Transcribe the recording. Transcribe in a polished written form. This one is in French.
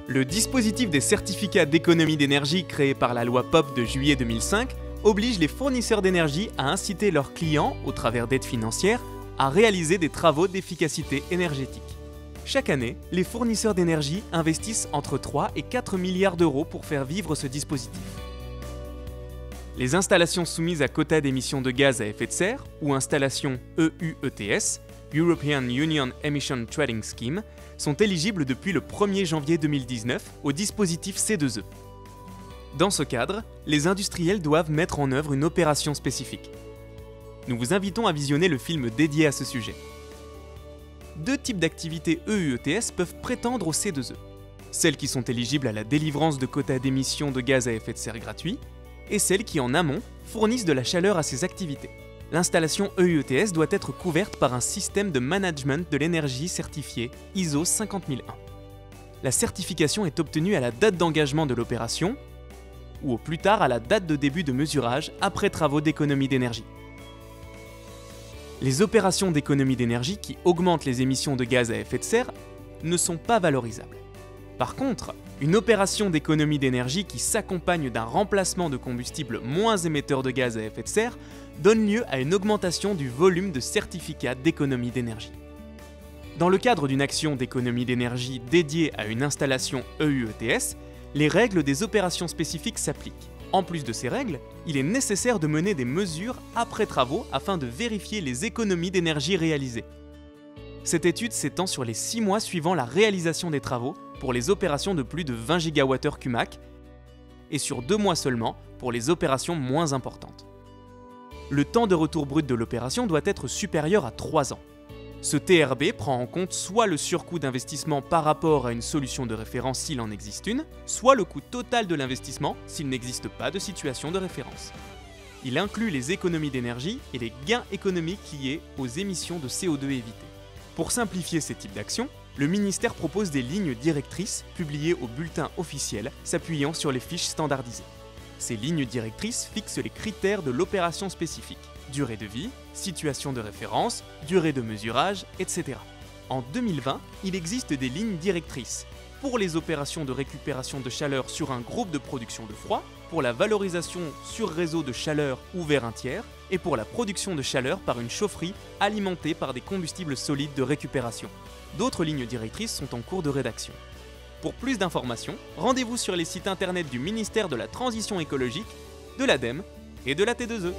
Le dispositif des certificats d'économie d'énergie créé par la loi POP de juillet 2005 oblige les fournisseurs d'énergie à inciter leurs clients, au travers d'aides financières, à réaliser des travaux d'efficacité énergétique. Chaque année, les fournisseurs d'énergie investissent entre 3 et 4 milliards d'euros pour faire vivre ce dispositif. Les installations soumises à quota d'émissions de gaz à effet de serre, ou installations EUETS, European Union Emission Trading Scheme, sont éligibles depuis le 1er janvier 2019 au dispositif C2E. Dans ce cadre, les industriels doivent mettre en œuvre une opération spécifique. Nous vous invitons à visionner le film dédié à ce sujet. Deux types d'activités EUETS peuvent prétendre au C2E. Celles qui sont éligibles à la délivrance de quotas d'émissions de gaz à effet de serre gratuits, et celles qui, en amont, fournissent de la chaleur à ces activités. L'installation EUETS doit être couverte par un système de management de l'énergie certifié ISO 50001. La certification est obtenue à la date d'engagement de l'opération ou au plus tard à la date de début de mesurage après travaux d'économie d'énergie. Les opérations d'économie d'énergie qui augmentent les émissions de gaz à effet de serre ne sont pas valorisables. Par contre, une opération d'économie d'énergie qui s'accompagne d'un remplacement de combustibles moins émetteurs de gaz à effet de serre donne lieu à une augmentation du volume de certificats d'économie d'énergie. Dans le cadre d'une action d'économie d'énergie dédiée à une installation EUETS, les règles des opérations spécifiques s'appliquent. En plus de ces règles, il est nécessaire de mener des mesures après travaux afin de vérifier les économies d'énergie réalisées. Cette étude s'étend sur les 6 mois suivant la réalisation des travaux pour les opérations de plus de 20 GWh CUMAC et sur 2 mois seulement pour les opérations moins importantes. Le temps de retour brut de l'opération doit être supérieur à 3 ans. Ce TRB prend en compte soit le surcoût d'investissement par rapport à une solution de référence s'il en existe une, soit le coût total de l'investissement s'il n'existe pas de situation de référence. Il inclut les économies d'énergie et les gains économiques liés aux émissions de CO2 évitées. Pour simplifier ces types d'actions, le ministère propose des lignes directrices publiées au bulletin officiel s'appuyant sur les fiches standardisées. Ces lignes directrices fixent les critères de l'opération spécifique: durée de vie, situation de référence, durée de mesurage, etc. En 2020, il existe des lignes directrices pour les opérations de récupération de chaleur sur un groupe de production de froid, pour la valorisation sur réseau de chaleur ouvert un tiers, et pour la production de chaleur par une chaufferie alimentée par des combustibles solides de récupération. D'autres lignes directrices sont en cours de rédaction. Pour plus d'informations, rendez-vous sur les sites internet du ministère de la Transition écologique, de l'ADEME et de la T2E.